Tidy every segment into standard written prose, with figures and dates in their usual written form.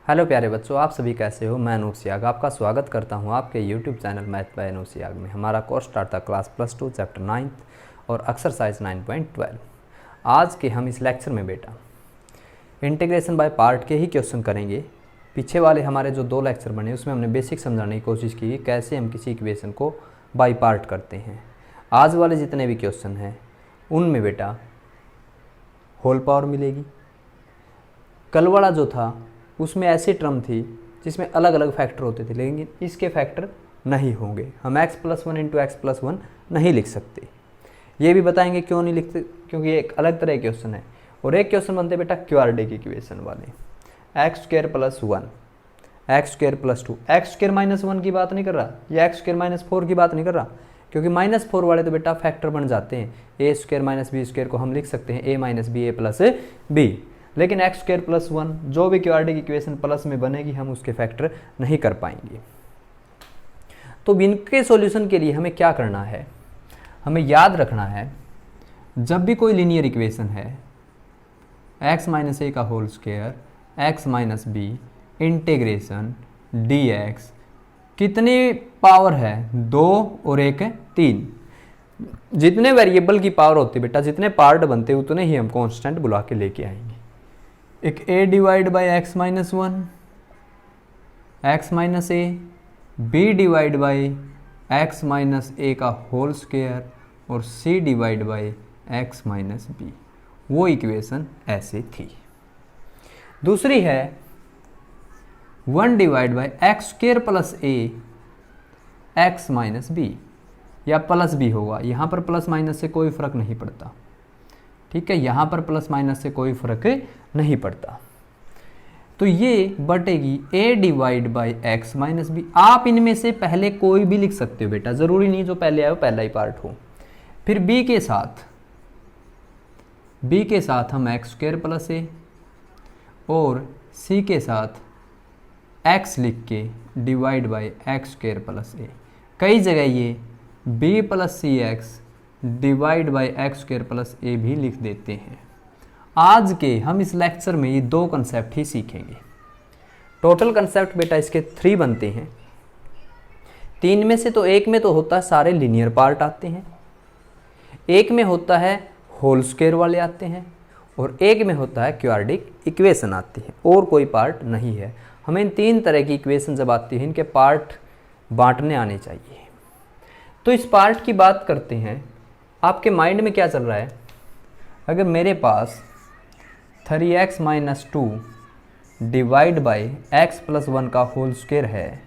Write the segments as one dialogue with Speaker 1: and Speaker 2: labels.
Speaker 1: Hello प्यारे बच्चों, आप सभी कैसे हो। मैं अनूप सियाग आपका स्वागत करता हूं आपके YouTube channel math by Anoop Siyag में। हमारा कोर्स स्टार्ट था क्लास +2 चैप्टर 9 और एक्सरसाइज 9.12। आज के हम इस लेक्चर में बेटा इंटीग्रेशन बाय पार्ट के ही क्वेश्चन करेंगे। पीछे वाले हमारे जो 2 लेक्चर बने उसमें हमने बेसिक समझाने की कोशिश की कैसे हम किसी इक्वेशन को बाई पार्ट करते हैं। आज वाले जितने भी क्वेश्चन हैं उनमें बेटा होल पावर मिलेगी। कल वाला जो था उसमें ऐसी टर्म थी जिसमें अलग अलग फैक्टर होते थे, लेकिन इसके फैक्टर नहीं होंगे। हम x+1 इंटू x+1 नहीं लिख सकते। ये भी बताएंगे क्यों नहीं लिखते, क्योंकि ये एक अलग तरह के क्वेश्चन है। और एक क्वेश्चन बनते बेटा क्वाड्रेटिक इक्वेशन वाले, x² + 1 x² + 2 x² - 1 की बात नहीं कर रहा, या x² - 4 की बात नहीं कर रहा, क्योंकि -4 वाले तो बेटा फैक्टर बन जाते हैं। a² - b² को हम लिख सकते हैं a - b a + b, लेकिन x² + 1 जो भी क्वाड्रेटिक इक्वेशन प्लस में बनेगी हम उसके फैक्टर नहीं कर पाएंगे। तो इनके सॉल्यूशन के लिए हमें क्या करना है, हमें याद रखना है जब भी कोई लीनियर इक्वेशन है x - a का whole square x - b integration dx कितनी पावर है, 2 और 1 है 3। जितने वेरिएबल की पावर होती है बेटा, जितने पार्ट बनते उतने ही हम कांस्टेंट बुला के लेके आएंगे। एक a divide by x - 1 x - a, b divide by x - a का होल स्क्वायर और c divide by x - b। वो इक्वेशन ऐसे थी। दूसरी है 1 divide by x² + a x - b, या प्लस b होगा। यहाँ पर प्लस माइनस से कोई फर्क नहीं पड़ता, ठीक है, यहाँ पर प्लस माइनस से कोई फर्क नहीं पड़ता। तो ये बटेगी a divide by x - b। आप इनमें से पहले कोई भी लिख सकते हो बेटा, जरूरी नहीं जो पहले आए वो पहला ही पार्ट हो। फिर b के साथ हम x² + a और c के साथ x लिख के डिवाइड बाई x² + a। कई जगह ये b + cx divide by x² + a भी लिख देते हैं। आज के हम इस लेक्चर में ये 2 कंसेप्ट ही सीखेंगे। टोटल कंसेप्ट बेटा इसके 3 बनते हैं। 3 में से तो एक में तो होता है सारे लीनियर पार्ट आते हैं, एक में होता है होल स्क्वायर वाले आते हैं, और एक में होता है क्वाड्रेटिक इक्वेशन आती है, और कोई पार्ट नहीं है। हमें इन 3 तरह की इक्वेशन जब आती है इनके पार्ट बांटने आने चाहिए। तो इस पार्ट की बात करते हैं। आपके माइंड में क्या चल रहा है, अगर मेरे पास 3x - 2 डिवाइड बाई x + 1 का होल स्क्वायर है,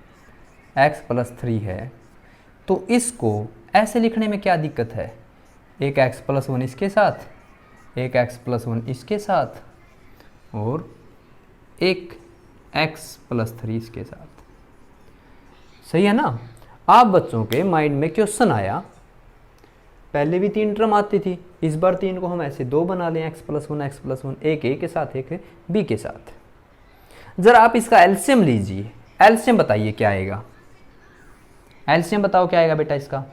Speaker 1: x + 3 है, तो इसको ऐसे लिखने में क्या दिक्कत है। एक x + 1 इसके साथ, एक x + 1 इसके साथ, और एक x + 3 इसके साथ। सही है ना। आप बच्चों के माइंड में क्वेश्चन आया, पहले भी 3 टर्म आती थी, इस बार 3 को हम ऐसे 2 बना लें, x + 1 x + 1, एक a के साथ एक b के साथ। जरा आप इसका एलसीएम लीजिए, एलसीएम बताइए क्या आएगा। एलसीएम बताओ क्या आएगा बेटा इसका,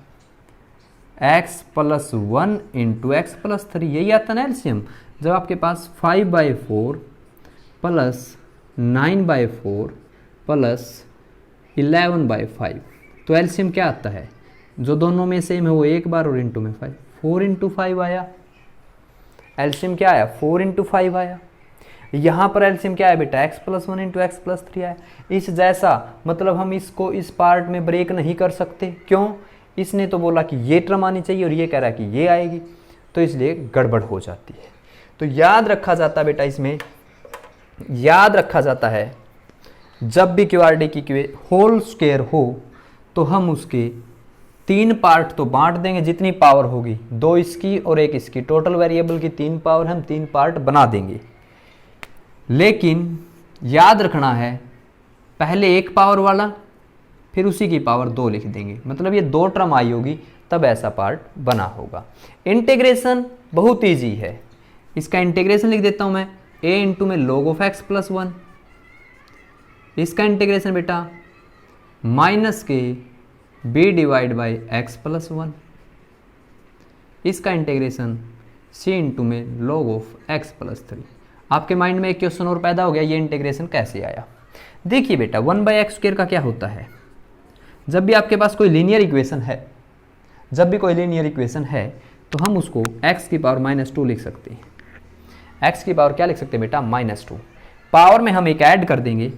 Speaker 1: x + 1 इंटू x + 3, यही आता ना एलसीएम। जब आपके पास 5/4 + 9/4 + 11/5, तो एलसीएम क्या आता है, जो दोनों में सेम है वो एक बार और इंटू में 5, 4 × 5 आया। एलसीएम क्या आया, 4 × 5 आया। यहाँ पर एलसीएम क्या है बेटा, x + 1 इंटू x + 3 आया। इस जैसा मतलब हम इसको इस पार्ट में ब्रेक नहीं कर सकते। क्यों, इसने तो बोला कि ये टर्म आनी चाहिए और ये कह रहा है कि ये आएगी, तो इसलिए गड़बड़ हो जाती है। तो याद रखा जाता बेटा, इसमें याद रखा जाता है जब भी क्वाड्रेटिक इक्वेशन होल स्क्वायर हो तो हम उसके 3 पार्ट तो बांट देंगे, जितनी पावर होगी 2 इसकी और 1 इसकी, टोटल वेरिएबल की 3 पावर हम 3 पार्ट बना देंगे। लेकिन याद रखना है पहले 1 पावर वाला फिर उसी की पावर 2 लिख देंगे, मतलब ये 2 टर्म आई होगी तब ऐसा पार्ट बना होगा। इंटीग्रेशन बहुत ईजी है, इसका इंटीग्रेशन लिख देता हूं मैं, a इंटू में log of x + 1। इसका इंटीग्रेशन बेटा -k b divide by x + 1। इसका इंटीग्रेशन c इंटू में log of x + 3। आपके माइंड में एक क्वेश्चन और पैदा हो गया, ये इंटीग्रेशन कैसे आया। देखिए बेटा 1/x² का क्या होता है, जब भी आपके पास कोई लीनियर इक्वेशन है, जब भी कोई लीनियर इक्वेशन है तो हम उसको x की पावर -2 लिख सकते हैं। x की पावर क्या लिख सकते हैं बेटा, -2। पावर में हम एक ऐड कर देंगे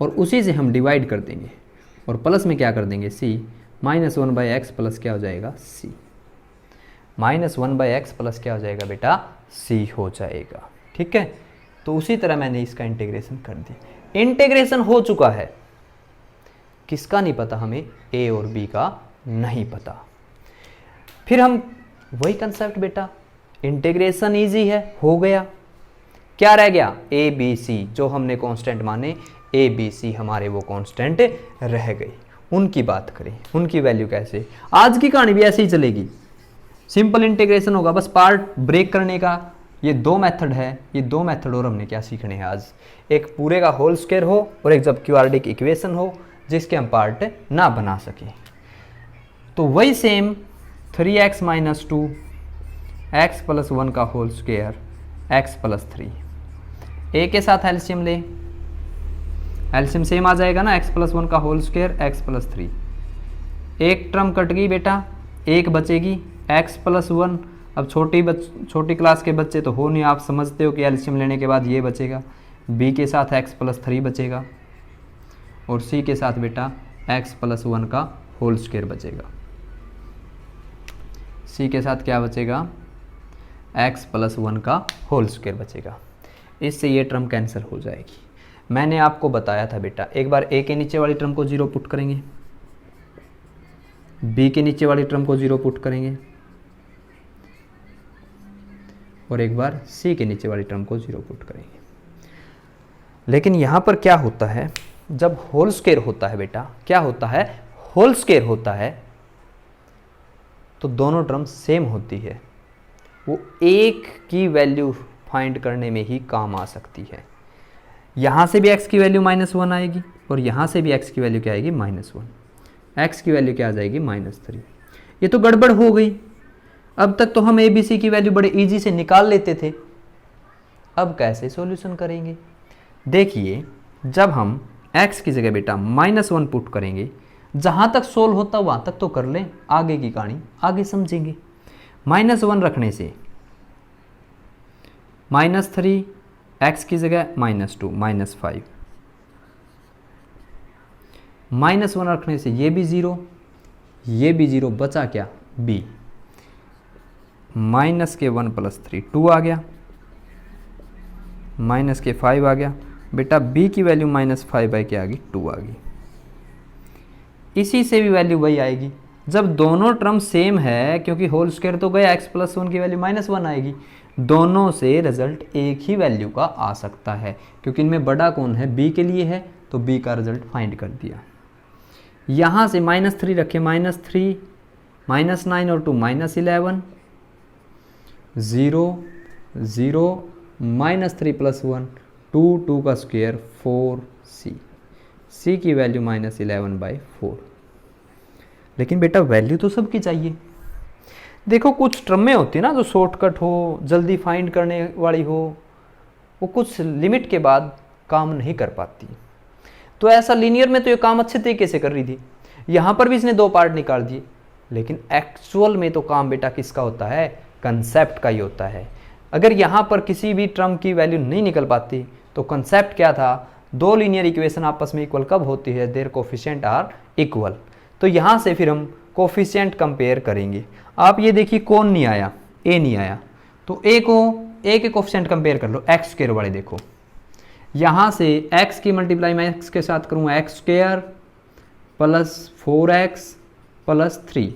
Speaker 1: और उसी से हम डिवाइड कर देंगे और प्लस में क्या कर देंगे c, -1/x प्लस क्या हो जाएगा c, -1/x प्लस क्या हो जाएगा बेटा c हो जाएगा। ठीक है, तो उसी तरह मैंने इसका इंटीग्रेशन कर दिया। इंटीग्रेशन हो चुका है, किसका नहीं पता, हमें a और b का नहीं पता। फिर हम वही कंसेप्ट बेटा, इंटीग्रेशन इजी है, हो गया, क्या रह गया, a b c, जो हमने कांस्टेंट माने a b c हमारे वो कांस्टेंट रह गई। उनकी बात करें, उनकी वैल्यू कैसे, आज की कहानी भी ऐसे ही चलेगी, सिंपल इंटीग्रेशन होगा, बस पार्ट ब्रेक करने का। ये दो मेथड है, ये दो मेथड और हमने क्या सीखने हैं आज, एक पूरे का होल स्क्वायर हो और एक जब क्वाड्रेटिक इक्वेशन हो जिसके हम पार्ट ना बना सकें। तो वही सेम 3x - 2 x + 1 का होल स्क्वायर x + 3, a के साथ एलसीएम ले, एलसीएम सेम आ जाएगा ना, x + 1 का होल स्क्वायर x + 3, एक टर्म कट गई बेटा, एक बचेगी x + 1। अब छोटी क्लास के बच्चे तो हो नहीं, आप समझते हो कि एलसीएम लेने के बाद ये बचेगा, b के साथ x + 3 बचेगा और c के साथ बेटा x + 1 का होल स्क्वायर बचेगा। c के साथ क्या बचेगा, x + 1 का होल स्क्वायर बचेगा। इससे ये टर्म कैंसिल हो जाएगी। मैंने आपको बताया था बेटा, एक बार a के नीचे वाली टर्म को 0 पुट करेंगे, b के नीचे वाली टर्म को 0 पुट करेंगे और एक बार c के नीचे वाली टर्म को 0 पुट करेंगे। लेकिन यहाँ पर क्या होता है, जब होल स्क्वायर होता है बेटा, क्या होता है, होल स्क्वायर होता है तो दोनों टर्म सेम होती है, वो एक की वैल्यू फाइंड करने में ही काम आ सकती है। यहाँ से भी x की वैल्यू -1 आएगी और यहाँ से भी x की वैल्यू क्या आएगी, -1, x की वैल्यू क्या आ जाएगी, -3। ये तो गड़बड़ हो गई। अब तक तो हम a b c की वैल्यू बड़े इजी से निकाल लेते थे, अब कैसे सॉल्यूशन करेंगे। देखिए जब हम x की जगह बेटा -1 पुट करेंगे, जहाँ तक सोल्व होता वहाँ तक तो कर लें, आगे की कहानी आगे समझेंगे। -1 रखने से -3, x की जगह -2, -5, -1 रखने से ये भी 0, ये भी 0, बचा क्या, b, -1 + 3 2 आ गया, -5 आ गया बेटा, b की वैल्यू -5 क्या आ गई, 2 आ गई। इसी से भी वैल्यू वही आएगी जब दोनों टर्म सेम है, क्योंकि होल स्क्वायर तो गया, x + 1 की वैल्यू -1 आएगी, दोनों से रिजल्ट एक ही वैल्यू का आ सकता है, क्योंकि इनमें बड़ा कौन है, b के लिए है, तो b का रिजल्ट फाइंड कर दिया। यहाँ से -3 रखे, -3, -9 और 2 -11, 0, 0, -3 + 1 2, 2 का स्क्वायर 4c, c की वैल्यू -11/4। लेकिन बेटा वैल्यू तो सबकी चाहिए। देखो कुछ टर्में होती है ना जो शॉर्टकट हो, जल्दी फाइंड करने वाली हो, वो कुछ लिमिट के बाद काम नहीं कर पाती। तो ऐसा लीनियर में तो ये काम अच्छे तरीके से कर रही थी, यहाँ पर भी इसने 2 पार्ट निकाल दिए, लेकिन एक्चुअल में तो काम बेटा किसका होता है, कंसेप्ट का ही होता है। अगर यहाँ पर किसी भी टर्म की वैल्यू नहीं निकल पाती तो कंसेप्ट क्या था, दो लीनियर इक्वेशन आपस में इक्वल कब होती है, देयर कोफिशिएंट आर इक्वल। तो यहाँ से फिर हम कोफिशिएंट कंपेयर करेंगे। आप ये देखिए कौन नहीं आया, ए नहीं आया, तो ए के कोफिशिएंट कंपेयर कर लो, एक्स स्क्वायर वाले देखो, यहाँ से x की मल्टीप्लाई मैं x के साथ करूँगा, x² + 4x + 3,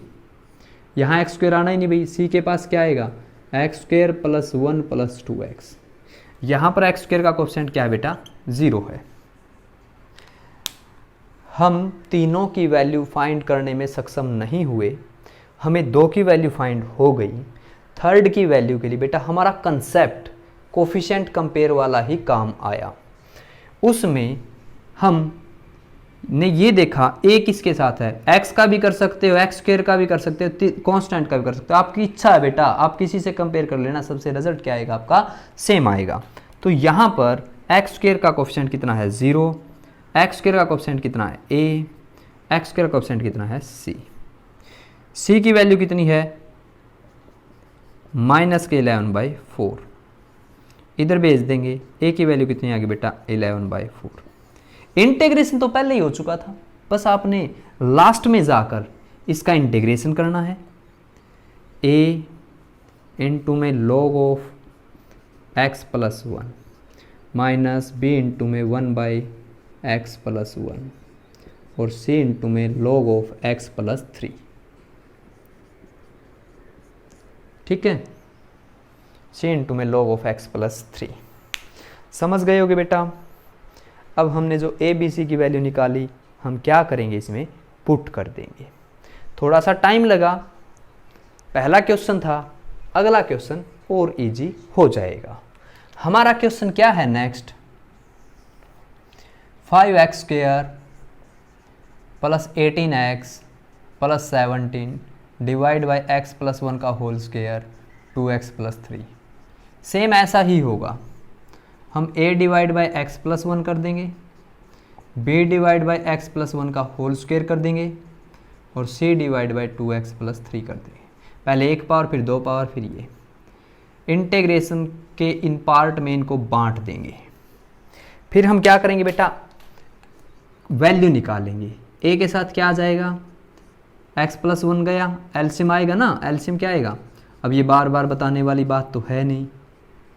Speaker 1: यहाँ x² आना ही नहीं भाई, c के पास क्या आएगा, x² + 1 + 2x, यहाँ पर x² का कोफिशिएंट क्या है बेटा, 0 है। हम तीनों की वैल्यू फाइंड करने में सक्षम नहीं हुए, हमें 2 की वैल्यू फाइंड हो गई। थर्ड की वैल्यू के लिए बेटा हमारा कंसेप्ट कोफिशिएंट कंपेयर वाला ही काम आया। उसमें हम ने ये देखा a किसके साथ है, x का भी कर सकते हो, x² का भी कर सकते हो, कांस्टेंट का भी कर सकते हो, आपकी इच्छा है बेटा, आप किसी से कंपेयर कर लेना, सबसे रिजल्ट क्या आएगा आपका, सेम आएगा। तो यहाँ पर एक्स स्क्वायर का कोफिशिएंट कितना है 0, एक्स स्क्वायर का कोफिशिएंट कितना है a, एक्स स्क्वायर का कोफिशिएंट कितना है c की वैल्यू कितनी है -11/4, इधर भेज देंगे, a की वैल्यू कितनी आ गई बेटा 11/4। इंटीग्रेशन तो पहले ही हो चुका था, बस आपने लास्ट में जाकर इसका इंटीग्रेशन करना है। a इंटू में log of x plus 1 minus b into में 1/x प्लस 1 और c इंटू में log ऑफ x प्लस 3। ठीक है, c इंटू में log ऑफ x प्लस 3। समझ गए होगे बेटा। अब हमने जो a b c की वैल्यू निकाली, हम क्या करेंगे, इसमें पुट कर देंगे। थोड़ा सा टाइम लगा, पहला क्वेश्चन था, अगला क्वेश्चन और इजी हो जाएगा। हमारा क्वेश्चन क्या है next, 5x square plus 18x plus 17 divide by x plus 1 का whole square 2x plus 3। Same ऐसा ही होगा, हम a divide by x plus 1 कर देंगे, b divide by x plus 1 का होल स्क्वायर कर देंगे और c divide by 2x plus 3 कर देंगे। पहले एक पावर फिर दो पावर फिर ये। इंटीग्रेशन के इन पार्ट में इनको बांट देंगे। फिर हम क्या करेंगे बेटा, वैल्यू निकालेंगे। a के साथ क्या आ जाएगा, x प्लस 1 गया, एलसीएम आएगा ना, एलसीएम क्या आएगा, अब ये बार बार बताने वाली बात तो है नहीं,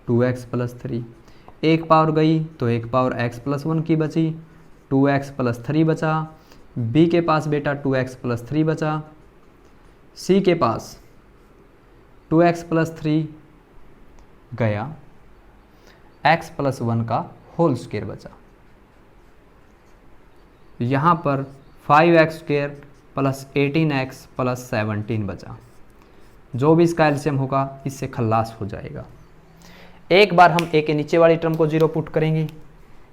Speaker 1: 2x प्लस 3। एक पावर गई तो एक पावर x प्लस 1 की बची, 2x प्लस 3 बचा, b के पास बेटा 2x प्लस 3 बचा, c के पास 2x प्लस 3 गया, x प्लस 1 का होल स्क्वायर बचा। यहाँ पर 5x square plus 18x plus 17 बचा। जो भी इसका एलसीएम होगा इससे खल्लास हो जाएगा। एक बार हम a के नीचे वाली टर्म को 0 पुट करेंगे,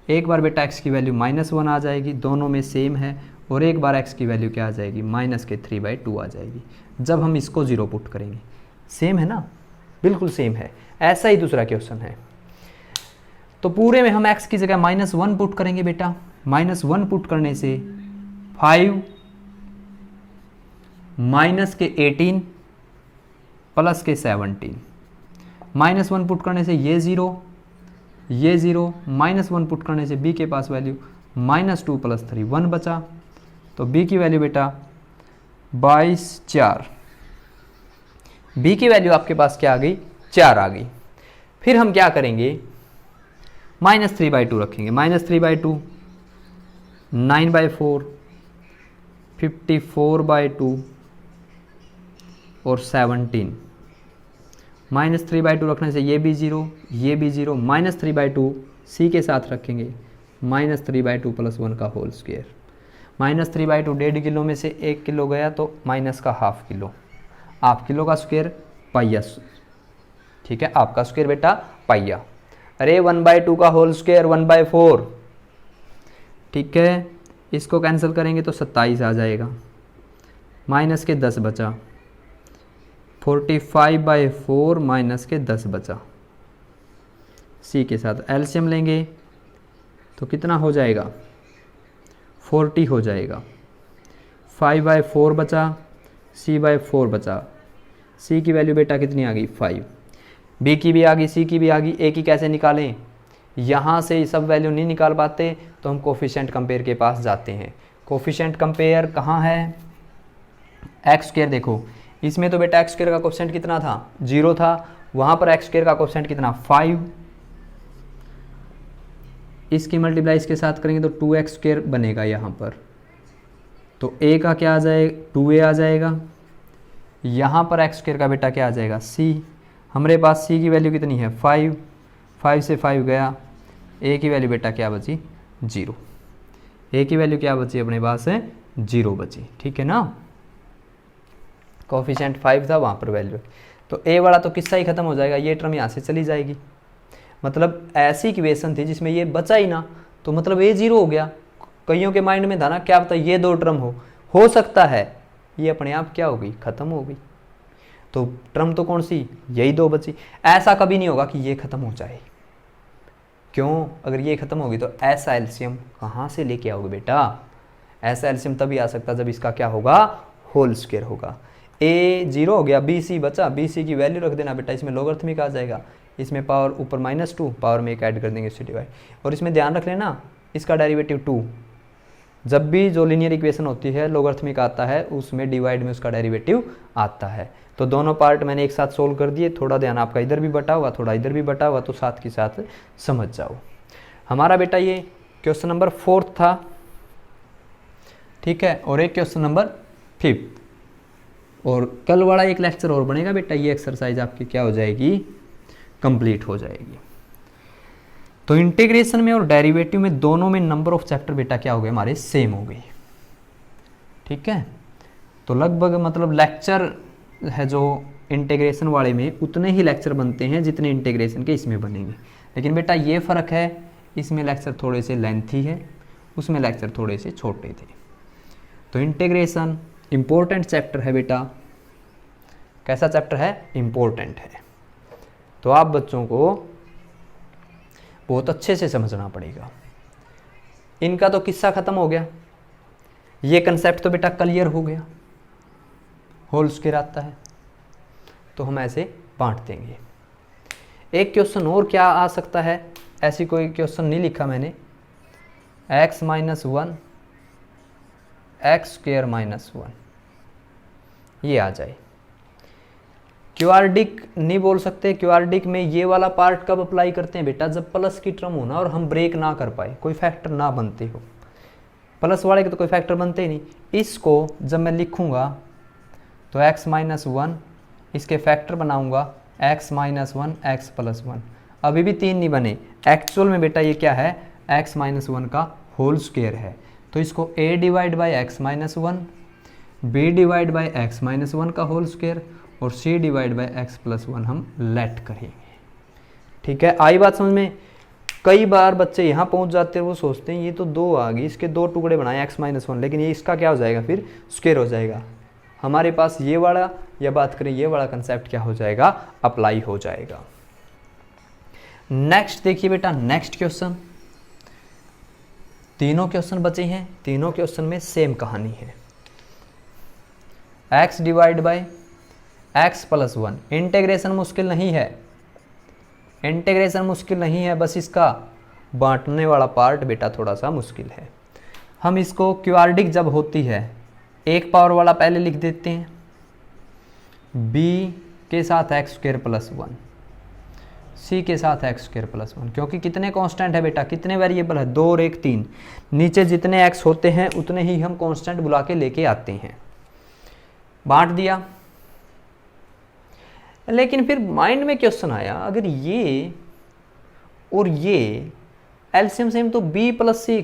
Speaker 1: एक बार बेटा x की वैल्यू -1 आ जाएगी, दोनों में सेम है, और एक बार x की वैल्यू क्या आ जाएगी, -3/2 आ जाएगी। जब हम इसको 0 पुट करेंगे, सेम है ना, बिल्कुल सेम है। ऐसा ही दूसरा क्वेश्चन है, तो पूरे में हम x की जगह -1 पुट करेंगे बेटा। -1 पुट करने से 5 माइनस के 18 प्लस के 17, -1 पुट करने से ये 0, -1 पुट करने से b के पास वैल्यू -2 प्लस 3 1 बचा। तो b की वैल्यू बेटा 22 4, b की वैल्यू आपके पास क्या आ गई, 4 आ गई। फिर हम क्या करेंगे, -3/2 रखेंगे, -3/2 9/4 54/2 और 17। -3/2 रखने से ये भी 0, ये भी 0, -3/2 c के साथ रखेंगे, -3/2 प्लस 1 का होल स्क्वायर। -3/2 1.5 किलो में से 1 किलो गया तो माइनस का हाफ किलो, हाफ किलो का स्क्वायर पाइया। ठीक है, आपका स्क्वायर बेटा पाइया। अरे 1/2 का होल स्क्वायर 1/4। ठीक है, इसको कैंसिल करेंगे तो 27 आ जाएगा, माइनस के 10 बचा, 45/4 माइनस के 10 बचा। c के साथ एलसीएम लेंगे तो कितना हो जाएगा, 40 हो जाएगा। 5/4 बचा, c/4 बचा। c की वैल्यू बेटा कितनी आ गई, 5। b की भी आ गई, c की भी आ गई। a की कैसे निकालें, यहाँ से सब वैल्यू नहीं निकाल पाते तो हम कोफिशिएंट कंपेयर के पास जाते हैं। कोफिशिएंट कंपेयर कहाँ है, एक्स स्क्वायर। देखो इसमें तो बेटा एक्स स्क्वायर का कोफिशिएंट कितना था, 0 था, वहाँ पर एक्स स्क्वायर का कोफिशिएंट कितना, 5। इसकी मल्टीप्लाई इसके साथ करेंगे तो 2x स्क्वायर बनेगा यहाँ पर, तो a का क्या आ जाएगा, 2a आ जाएगा। यहाँ पर एक्स स्क्वायर का बेटा क्या आ जाएगा, c। हमारे पास c की वैल्यू कितनी है, 5, 5 से 5 गया, a की वैल्यू बेटा क्या बची, 0। a की वैल्यू क्या बची अपने पास है, 0 बची। ठीक है ना, कोफिशिएंट 5 था वहाँ पर वैल्यू, तो a वाला तो किस्सा ही खत्म हो जाएगा, ये टर्म यहाँ से चली जाएगी। मतलब ऐसी इक्वेशन थी जिसमें ये बचा ही ना, तो मतलब a 0 हो गया। कईयों के माइंड में था ना, क्या पता ये 2 टर्म हो सकता है ये अपने आप क्या हो गई, खत्म हो गई। तो टर्म तो कौन सी, यही 2 बची। ऐसा कभी नहीं होगा कि ये खत्म हो जाए, क्यों? अगर ये ख़त्म होगी तो ऐसा एलसीएम कहाँ से लेके आओगे बेटा? ऐसा एलसीएम तभी आ सकता जब इसका क्या होगा, होल स्क्वायर होगा। ए 0 हो गया, बी सी बचा, बी सी की वैल्यू रख देना बेटा, इसमें लोगरिथमिक आ जाएगा, इसमें पावर ऊपर -2, पावर में एक ऐड कर देंगे इससे डिवाइड। और इसमें ध्यान रख लेना इसका डेरिवेटिव 2, जब भी जो लीनियर इक्वेशन होती है लोगरिथमिक आता है उसमें डिवाइड में उसका डेरिवेटिव आता है। तो दोनों पार्ट मैंने एक साथ सोल्व कर दिए, थोड़ा ध्यान आपका इधर भी बटा हुआ, थोड़ा इधर भी बटा हुआ, तो साथ के साथ समझ जाओ। हमारा बेटा ये क्वेश्चन नंबर 4 था, ठीक है, और एक क्वेश्चन नंबर 5, और कल वाला एक लेक्चर और बनेगा बेटा, ये एक्सरसाइज आपकी क्या हो जाएगी, कंप्लीट हो जाएगी। तो इंटीग्रेशन में और डेरिवेटिव में दोनों में नंबर ऑफ चैप्टर बेटा क्या हो गए हमारे, सेम हो गई, ठीक है। तो लगभग मतलब लेक्चर है जो इंटीग्रेशन वाले में उतने ही लेक्चर बनते हैं जितने इंटीग्रेशन के इसमें बनेंगे, लेकिन बेटा ये फ़र्क है, इसमें लेक्चर थोड़े से लेंथी है, उसमें लेक्चर थोड़े से छोटे थे। तो इंटीग्रेशन इम्पोर्टेंट चैप्टर है बेटा, कैसा चैप्टर है, इम्पोर्टेंट है। तो आप बच्चों को बहुत अच्छे से समझना पड़ेगा। इनका तो किस्सा ख़त्म हो गया, ये कंसेप्ट तो बेटा क्लियर हो गया, होल स्क्वायर आता है तो हम ऐसे बांट देंगे। एक क्वेश्चन और क्या आ सकता है, ऐसी कोई क्वेश्चन नहीं लिखा मैंने, x - 1 x² - 1 ये आ जाए। क्वाड्रिक नहीं बोल सकते, क्वाड्रिक में ये वाला पार्ट कब अप्लाई करते हैं बेटा, जब प्लस की टर्म होना और हम ब्रेक ना कर पाए, कोई फैक्टर ना बनते हो, प्लस वाले के तो कोई फैक्टर बनते ही नहीं। इसको जब मैं लिखूंगा तो x - 1 इसके फैक्टर बनाऊंगा x - 1 x + 1, अभी भी 3 नहीं बने, एक्चुअल में बेटा ये क्या है, x - 1 का होल स्क्वायर है। तो इसको a / x - 1, b / x - 1 का होल स्क्वायर और c / x + 1 हम लेट करेंगे, ठीक है। आई बात समझ में? कई बार बच्चे यहाँ पहुँच जाते हैं, वो सोचते हैं ये तो 2 आ गई, इसके 2 टुकड़े बनाए x - 1, लेकिन ये इसका क्या हो जाएगा, फिर स्क्वायर हो जाएगा। हमारे पास ये वाला, या बात करें ये वाला कंसेप्ट क्या हो जाएगा, अप्लाई हो जाएगा। नेक्स्ट देखिए बेटा, नेक्स्ट क्वेश्चन, तीनों क्वेश्चन बचे हैं, तीनों क्वेश्चन में सेम कहानी है। x / x + 1, इंटीग्रेशन मुश्किल नहीं है, इंटीग्रेशन मुश्किल नहीं है, बस इसका बांटने वाला पार्ट बेटा थोड़ा सा मुश्किल है। हम इसको क्वाड्रिक जब होती है, एक पावर वाला पहले लिख देते हैं, b के साथ x² + 1, c के साथ x² + 1, क्योंकि कितने कांस्टेंट है बेटा, कितने वेरिएबल है, 2 और 1 3, नीचे जितने x होते हैं उतने ही हम कांस्टेंट बुला के लेके आते हैं। बांट दिया, लेकिन फिर माइंड में क्वेश्चन आया, अगर ये और ये एलसीएम सेम तो b + c,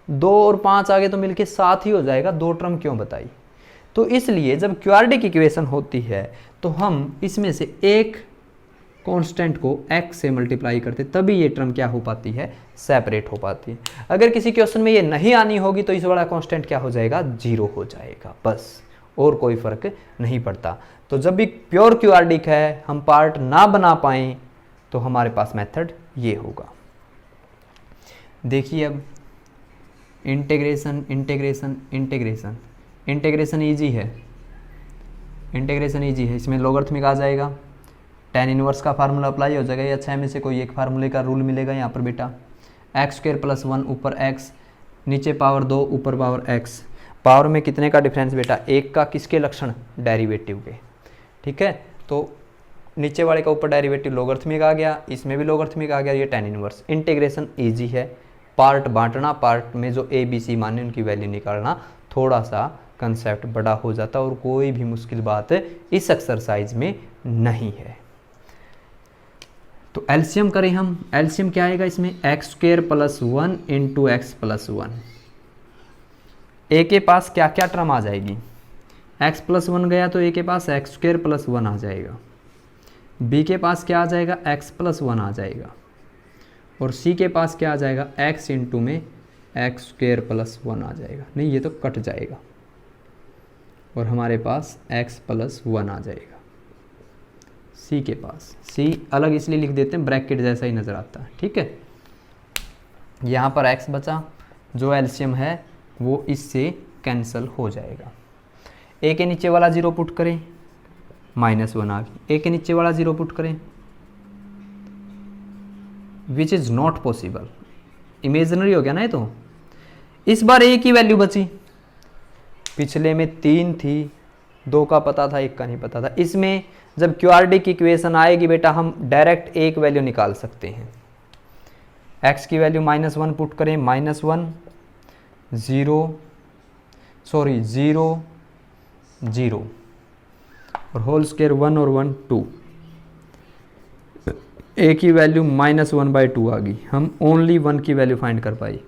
Speaker 1: 2 और 5 आगे तो मिलके 7 ही हो जाएगा, 2 टर्म क्यों बताई। तो इसलिए जब क्वाड्रिक इक्वेशन होती है तो हम इसमें से एक कांस्टेंट को x से मल्टीप्लाई करते, तभी ये टर्म क्या हो पाती है, सेपरेट हो पाती है। अगर किसी क्वेश्चन में ये नहीं आनी होगी तो इस वाला कांस्टेंट क्या हो जाएगा, 0 हो जाएगा, बस, और कोई फर्क नहीं पड़ता। तो जब भी प्योर क्वाड्रिक है, हम पार्ट ना बना पाएँ तो हमारे पास मेथड ये होगा। देखिए अब integration integration integration, integration easy है, इंटीग्रेशन ईजी है, इसमें लोगरिथमिक आ जाएगा, tan इनवर्स का फार्मूला अप्लाई हो जाएगा, या 6 में से कोई एक फार्मूले का रूल मिलेगा यहाँ पर बेटा, x² + 1 ऊपर x, नीचे पावर 2 ऊपर पावर x, पावर में कितने का डिफरेंस बेटा, 1 का, किसके लक्षण, डेरिवेटिव के, ठीक है। तो नीचे वाले का ऊपर डेरिवेटिव लोगरिथमिक आ गया, इसमें भी लोगरिथमिक आ गया, ये tan इनवर्स। इंटीग्रेशन ईजी है, पार्ट बांटना, पार्ट में जो a b c माने उनकी वैल्यू निकालना, थोड़ा सा कंसेप्ट बड़ा हो जाता और कोई भी मुश्किल बात इस एक्सरसाइज में नहीं है। तो एलसीएम करें हम, एलसीएम क्या आएगा इसमें, x² + 1 × x + 1, a के पास क्या क्या टर्म आ जाएगी, x + 1 गया तो a के पास x² + 1 आ जाएगा, b के पास क्या आ जाएगा, x + 1 आ जाएगा, और c के पास क्या आ जाएगा, x × में x² + 1 आ जाएगा, नहीं ये तो कट जाएगा, और हमारे पास x + 1 आ जाएगा। c के पास, c अलग इसलिए लिख देते हैं, ब्रैकेट जैसा ही नज़र आता है, ठीक है। यहाँ पर x बचा, जो एलसीएम है वो इससे कैंसिल हो जाएगा। a के नीचे वाला 0 पुट करें, -1 आ गई। a के नीचे वाला 0 पुट करें, which is not possible, imaginary हो गया ना ये तो। इस बार a की वैल्यू बची, पिछले में 3 थी, 2 का पता था, 1 का नहीं पता था। इसमें जब क्वाड्रेटिक इक्वेशन आएगी बेटा हम डायरेक्ट एक वैल्यू निकाल सकते हैं। x की वैल्यू -1 पुट करें, -1 0 0 और होल स्क्वायर 1 और 1 2। a की वैल्यू -1/2 आ गई, हम ओनली 1 की वैल्यू फाइंड कर पाई।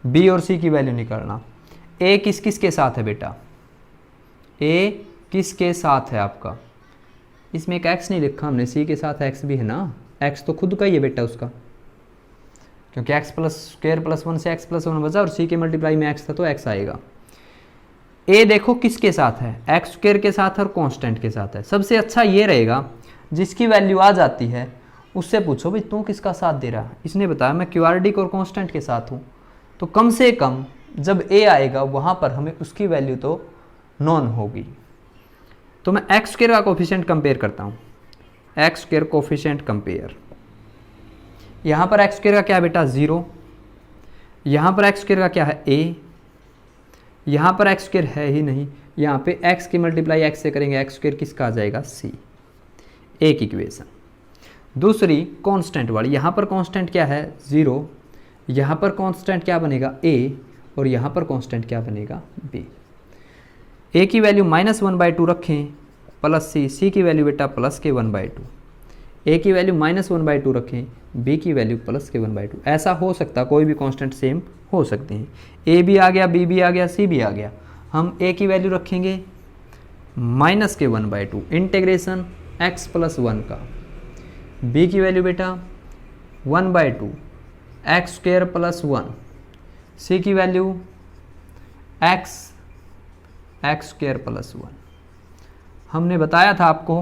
Speaker 1: b और c की वैल्यू निकालना। a किस किस के साथ है बेटा, a किस के साथ है आपका, इसमें एक x नहीं लिखा हमने, c के साथ x भी है ना, x तो खुद का ही है बेटा उसका, क्योंकि x प्लस स्क्वायर प्लस 1 से x प्लस 1 बचा और c के मल्टीप्लाई में x था तो x आएगा। a देखो किसके साथ है, x स्क्वायर के साथ और कांस्टेंट के साथ है। सबसे अच्छा ये रहेगा जिसकी वैल्यू आ जाती है उससे पूछो भाई तू किसका साथ दे रहा है। इसने बताया मैं क्वाड्रेटिक और कांस्टेंट के साथ हूँ, तो कम से कम जब a आएगा वहाँ पर हमें उसकी वैल्यू तो नॉन होगी। तो मैं एक्स स्क्वायर का कोफिशिएंट कंपेयर करता हूँ, एक्स स्क्वायर कोफिशिएंट कंपेयर। यहाँ पर एक्स स्क्वायर का क्या है बेटा 0, यहाँ पर एक्स स्क्वायर का क्या है a, यहाँ पर एक्स स्क्वायर है ही नहीं, यहाँ पे x की मल्टीप्लाई x से करेंगे, एक्स स्क्वायर किसका आ जाएगा c, एक इक्वेशन। दूसरी कांस्टेंट वाली, यहाँ पर कांस्टेंट क्या है 0, यहाँ पर कांस्टेंट क्या बनेगा a और यहाँ पर कांस्टेंट क्या बनेगा b। a की वैल्यू -1/2 रखें प्लस c की वैल्यू बेटा प्लस के 1/2, a की वैल्यू -1/2 रखें, b की वैल्यू प्लस के 1/2। ऐसा हो सकता, कोई भी कांस्टेंट सेम हो सकते हैं, a भी आ गया, b भी आ गया, c भी आ गया। हम a की वैल्यू रखेंगे माइनस के 1/2 इंटीग्रेशन x प्लस 1 का, b की वैल्यू बेटा 1/2 एक्स स्क्वायर प्लस 1, c की वैल्यू x स्क्वायर प्लस 1। हमने बताया था आपको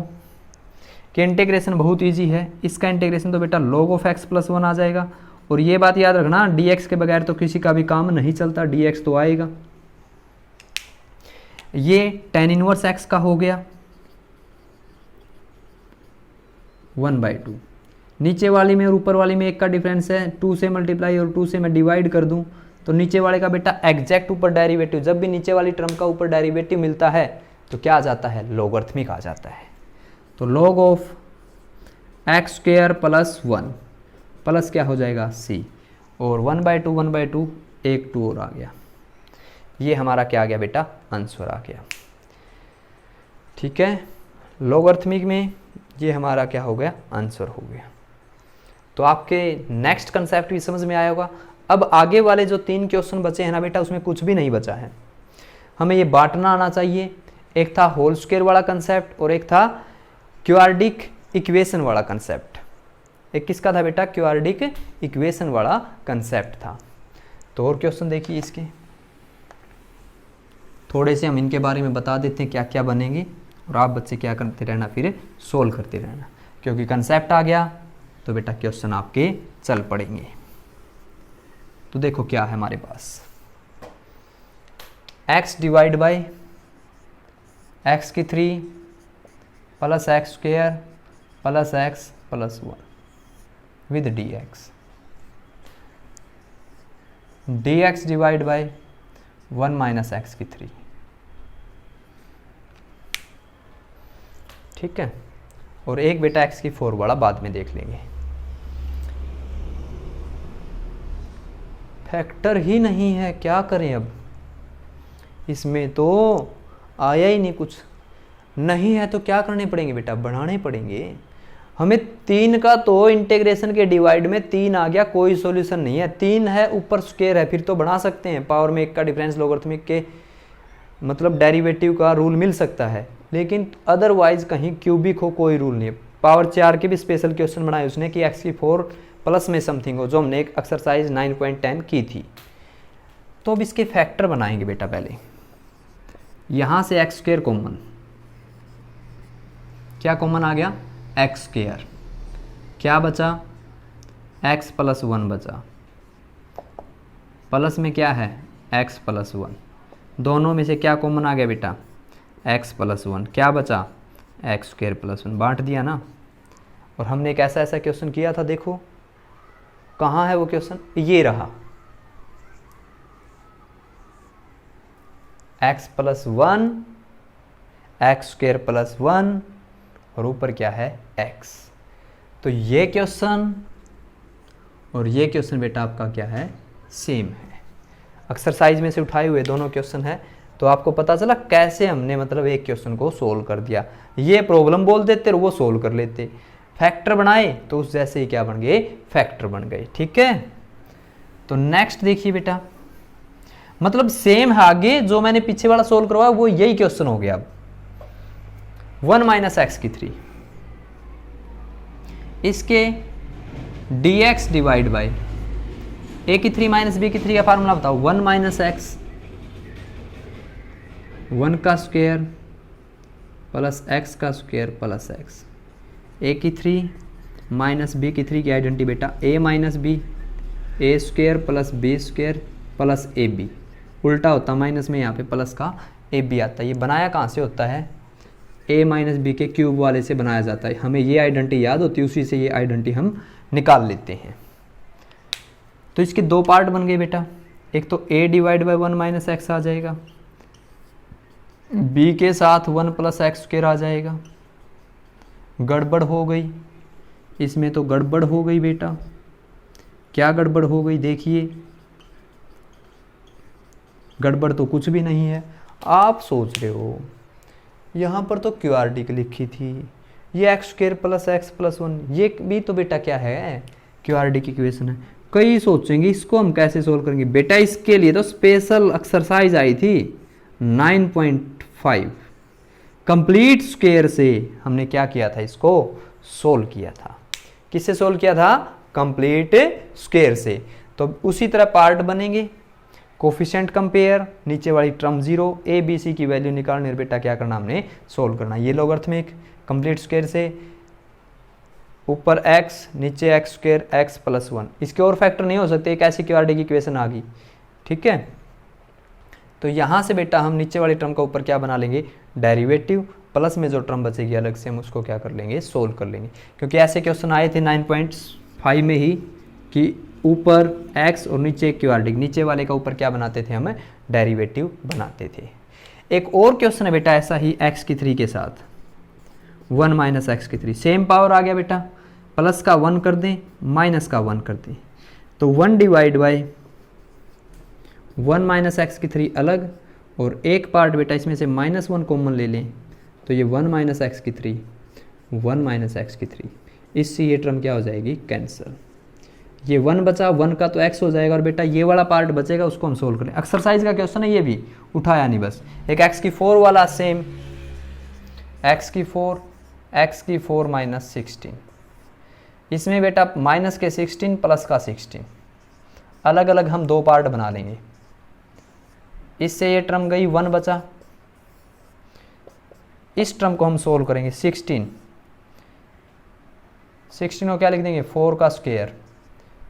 Speaker 1: कि इंटीग्रेशन बहुत इजी है, इसका इंटीग्रेशन तो बेटा log ऑफ x प्लस 1 आ जाएगा। और ये बात याद रखना dx के बगैर तो किसी का भी काम नहीं चलता, dx तो आएगा। ये tan इनवर्स x का हो गया 1/2, नीचे वाली में और ऊपर वाली में 1 का डिफरेंस है, 2 से मल्टीप्लाई और 2 से मैं डिवाइड कर दूं तो नीचे वाले का बेटा एग्जैक्ट ऊपर डेरिवेटिव, जब भी नीचे वाली टर्म का ऊपर डेरिवेटिव मिलता है तो क्या आ जाता है, लॉगरिथमिक आ जाता है। तो log of x square plus 1 plus क्या हो जाएगा c, और 1/2 एक 2 और आ गया। ये हमारा क्या आ गया बेटा, आंसर आ गया। ठीक है, लॉगरिथमिक में ये हमारा क्या हो गया, आंसर हो गया। तो आपके नेक्स्ट कंसेप्ट भी समझ में आया होगा। अब आगे वाले जो 3 क्वेश्चन बचे हैं ना बेटा, उसमें कुछ भी नहीं बचा है, हमें ये बांटना आना चाहिए। एक था होल स्क्वायर वाला कंसेप्ट और एक था क्वाड्रेटिक इक्वेशन वाला कंसेप्ट। एक किसका था बेटा, क्वाड्रेटिक इक्वेशन वाला कंसेप्ट था। तो और क्वेश्चन देखिए इसके, थोड़े से हम इनके बारे में बता देते हैं क्या क्या बनेंगे, और आप बच्चे क्या करते रहना, फिर सोल्व करते रहना, क्योंकि कंसेप्ट आ गया तो बेटा क्वेश्चन आपके चल पड़ेंगे। तो देखो क्या है हमारे पास, x डिवाइड बाई एक्स की 3 plus x square plus x plus 1 with dx divide by 1 minus x की 3। ठीक है, और एक बेटा x की 4 वाला बाद में देख लेंगे। फैक्टर ही नहीं है, क्या करें अब, इसमें तो आया ही नहीं, कुछ नहीं है तो क्या करने पड़ेंगे बेटा, बढ़ाने पड़ेंगे। हमें 3 का तो इंटीग्रेशन के डिवाइड में 3 आ गया, कोई सॉल्यूशन नहीं है, 3 है ऊपर स्क्वायर है, फिर तो बढ़ा सकते हैं, पावर में 1 का डिफरेंस लॉगरिथमिक के मतलब डेरिवेटिव का रूल मिल सकता है, लेकिन अदरवाइज कहीं क्यूबिक हो कोई रूल नहीं है। पावर 4 के भी स्पेशल क्वेश्चन बनाए उसने कि एक्स की 4 प्लस में समथिंग हो, जो हमने एक एक्सरसाइज 9.10 की थी। तो अब इसके फैक्टर बनाएंगे बेटा, पहले यहाँ से एक्स स्क्वायर कॉमन, क्या कॉमन आ गया, एक्स स्क्वायर, क्या बचा, एक्स प्लस 1 बचा, प्लस में क्या है x प्लस 1, दोनों में से क्या कॉमन आ गया बेटा x प्लस 1, क्या बचा एक्स स्क्वायर प्लस 1, बांट दिया ना। और हमने एक ऐसा क्वेश्चन किया था, देखो कहाँ है वो क्वेश्चन, ये रहा x plus 1 x square plus 1 और ऊपर क्या है x। तो ये क्वेश्चन और ये क्वेश्चन बेटा आपका क्या है सेम है, एक्सरसाइज में से उठाए हुए दोनों क्वेश्चन है। तो आपको पता चला कैसे हमने मतलब एक क्वेश्चन को सोल्व कर दिया, ये प्रॉब्लम बोल देते और वो सोल्व कर लेते, फैक्टर बनाए तो उस जैसे ही क्या बन गए फैक्टर बन गए। ठीक है, तो नेक्स्ट देखिए बेटा, मतलब सेम है आगे जो मैंने पीछे वाला सोल्व करवाया वो यही क्वेश्चन हो गया। अब 1 माइनस एक्स की 3 इसके dx डिवाइड बाई ए की 3 माइनस बी की 3 का फार्मूला बताओ, 1 माइनस एक्स 1 का स्क्वायर प्लस एक्स का स्क्वायर प्लस एक्स, ए की 3 माइनस बी की 3 की आइडेंटिटी बेटा a minus b, a square plus b square plus a b, उल्टा होता माइनस में यहाँ पे प्लस का ए बी आता है। ये बनाया कहाँ से होता है, ए माइनस बी के क्यूब वाले से बनाया जाता है, हमें ये आइडेंटिटी याद होती है, उसी से ये आइडेंटिटी हम निकाल लेते हैं। तो इसके दो पार्ट बन गए बेटा, एक तो a divide by 1 minus x आ जाएगा, b के साथ 1 प्लस एक्स स्क्वायर आ जाएगा। गड़बड़ हो गई, इसमें तो गड़बड़ हो गई बेटा, क्या गड़बड़ हो गई देखिए, गड़बड़ तो कुछ भी नहीं है। आप सोच रहे हो यहाँ पर तो क्यू आर डी की लिखी थी, ये x square plus x plus 1, ये भी तो बेटा क्या है क्यू आर डी की इक्वेशन है। कई सोचेंगे इसको हम कैसे सोल्व करेंगे, बेटा इसके लिए तो स्पेशल एक्सरसाइज आई थी 9.5 कंप्लीट स्क्वायर से हमने क्या किया था, इसको सोल्व किया था। किससे सोल्व किया था, कंप्लीट स्क्वायर से। तो उसी तरह पार्ट बनेंगे, कोफिशिएंट कंपेयर, नीचे वाली टर्म 0, ए बी सी की वैल्यू निकालने बेटा क्या करना हमने सोल्व करना। ये लॉगरिथमिक कंप्लीट स्क्वायर से ऊपर x नीचे एक्स स्क्वायर एक्स प्लस 1, इसके और फैक्टर नहीं हो सकते, एक ऐसी क्यूआरडी की इक्वेशन आ गई। ठीक है, तो यहाँ से बेटा हम नीचे वाली टर्म का ऊपर क्या बना लेंगे डेरिवेटिव, प्लस में जो टर्म बचेगी अलग से हम उसको क्या कर लेंगे सोल्व कर लेंगे। क्योंकि ऐसे क्वेश्चन आए थे 9.5 में ही कि ऊपर x और नीचे क्यूआरडी, नीचे वाले का ऊपर क्या बनाते थे हम डेरिवेटिव बनाते थे। एक और क्वेश्चन है बेटा ऐसा ही x की 3 के साथ 1 माइनस एक्स की 3, सेम पावर आ गया बेटा, प्लस का 1 कर दें माइनस का 1 कर दें, तो 1 डिवाइड बाई 1 माइनस एक्स की 3 अलग, और एक पार्ट बेटा इसमें से -1 कॉमन ले लें, तो ये 1 माइनस एक्स की 3 1 माइनस एक्स की 3, इससे ये टर्म क्या हो जाएगी कैंसिल। ये 1 बचा, 1 का तो x हो जाएगा, और बेटा ये वाला पार्ट बचेगा उसको हम सोल्व करें। एक्सरसाइज का क्वेश्चन है ये भी, उठाया नहीं बस। एक x की 4 वाला सेम, x की 4 माइनस 16, इसमें बेटा माइनस के 16 प्लस का 16, अलग अलग हम दो पार्ट बना लेंगे। इससे ये टर्म गई, 1 बचा, इस टर्म को हम सोल्व करेंगे 16 को क्या लिख देंगे 4 का स्क्वायर,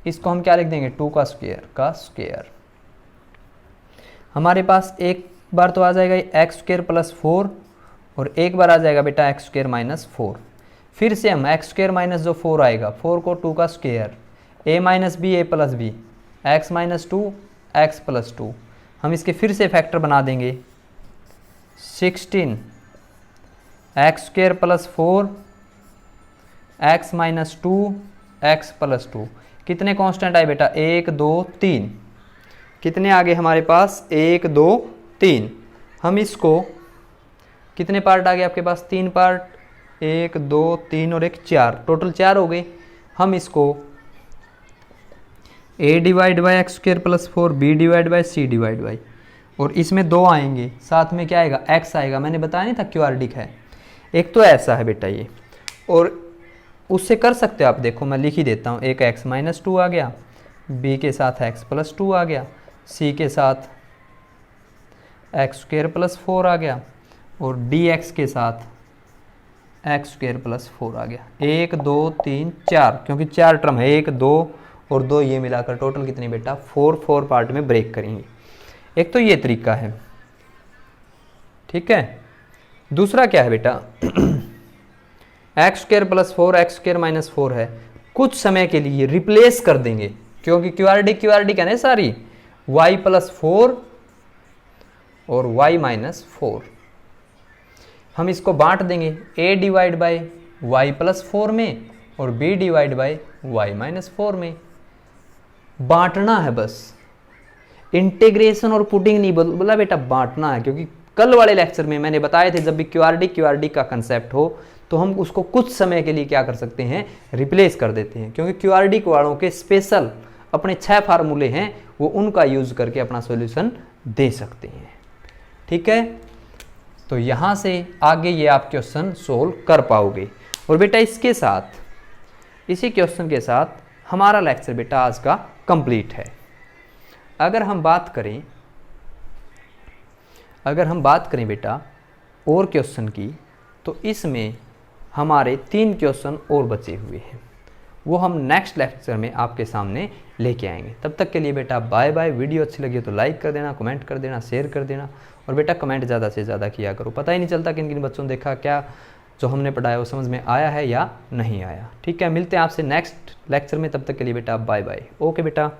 Speaker 1: इसको हम क्या लिख देंगे 2 का स्क्वायर हमारे पास एक बार तो आ जाएगा एक्स स्क्वायर प्लस 4, और एक बार आ जाएगा बेटा एक्स स्क्वायर माइनस 4। फिर से हम एक्स स्क्वायर माइनस जो 4 आएगा, 4 को 2 का square, a minus b a plus b, x minus 2 x plus 2, हम इसके फिर से फैक्टर बना देंगे 16 x square plus 4 x minus 2 x plus 2। कितने कांस्टेंट आए बेटा 1 2 3, कितने आगे हमारे पास 1 2 3। हम इसको कितने पार्ट आ गए आपके पास 3 पार्ट, 1 2 3 और 1 4, टोटल 4 हो गए। हम इसको a divide by x square plus 4, b divide by c divide by, और इसमें 2 आएंगे, साथ में क्या आएगा x आएगा, मैंने बताया नहीं था क्यूआरडिक है। एक तो ऐसा है बेटा ये, और उससे कर सकते हो आप, देखो मैं लिख ही देता हूँ, एक x माइनस 2 आ गया, b के साथ x प्लस 2 आ गया, c के साथ एक्स स्क्वायर प्लस 4 आ गया, और dx के साथ एक्स स्क्वायर प्लस 4 आ गया। 1 2 3 4, क्योंकि 4 टर्म है, 1 2 और 2 ये मिलाकर टोटल कितने बेटा 4 पार्ट में ब्रेक करेंगे। एक तो ये तरीका है, ठीक है। दूसरा क्या है बेटा x square plus 4 x square minus 4 है, कुछ समय के लिए रिप्लेस कर देंगे क्योंकि क्यूआरडी कहने सारी y प्लस 4 और y माइनस 4, हम इसको बांट देंगे a divide by y plus 4 में और b divide by y minus 4 में। बांटना है बस, इंटीग्रेशन और पुटिंग नहीं बोला बेटा, बांटना है। क्योंकि कल वाले लेक्चर में मैंने बताए थे जब भी क्यूआरडी का कंसेप्ट हो तो हम उसको कुछ समय के लिए क्या कर सकते हैं, रिप्लेस कर देते हैं। क्योंकि क्यूआरडी वालों के स्पेशल अपने 6 फार्मूले हैं, वो उनका यूज करके अपना सॉल्यूशन दे सकते हैं, ठीक है। तो यहाँ से आगे ये आप क्वेश्चन सोल्व कर पाओगे। और बेटा इसके साथ, इसी क्वेश्चन के साथ हमारा लेक्चर बेटा आज का कंप्लीट है। अगर हम बात करें बेटा और क्वेश्चन की, तो इसमें हमारे 3 क्वेश्चन और बचे हुए हैं, वो हम नेक्स्ट लेक्चर में आपके सामने लेके आएंगे। तब तक के लिए बेटा बाय बाय। वीडियो अच्छी लगी तो लाइक कर देना, कमेंट कर देना, शेयर कर देना। और बेटा कमेंट ज़्यादा से ज़्यादा किया करो, पता ही नहीं चलता किन किन बच्चों ने देखा, क्या जो हमने पढ़ाया वो समझ में आया है या नहीं आया, ठीक है। मिलते हैं आपसे नेक्स्ट लेक्चर में, तब तक के लिए बेटा बाय बाय। ओके बेटा।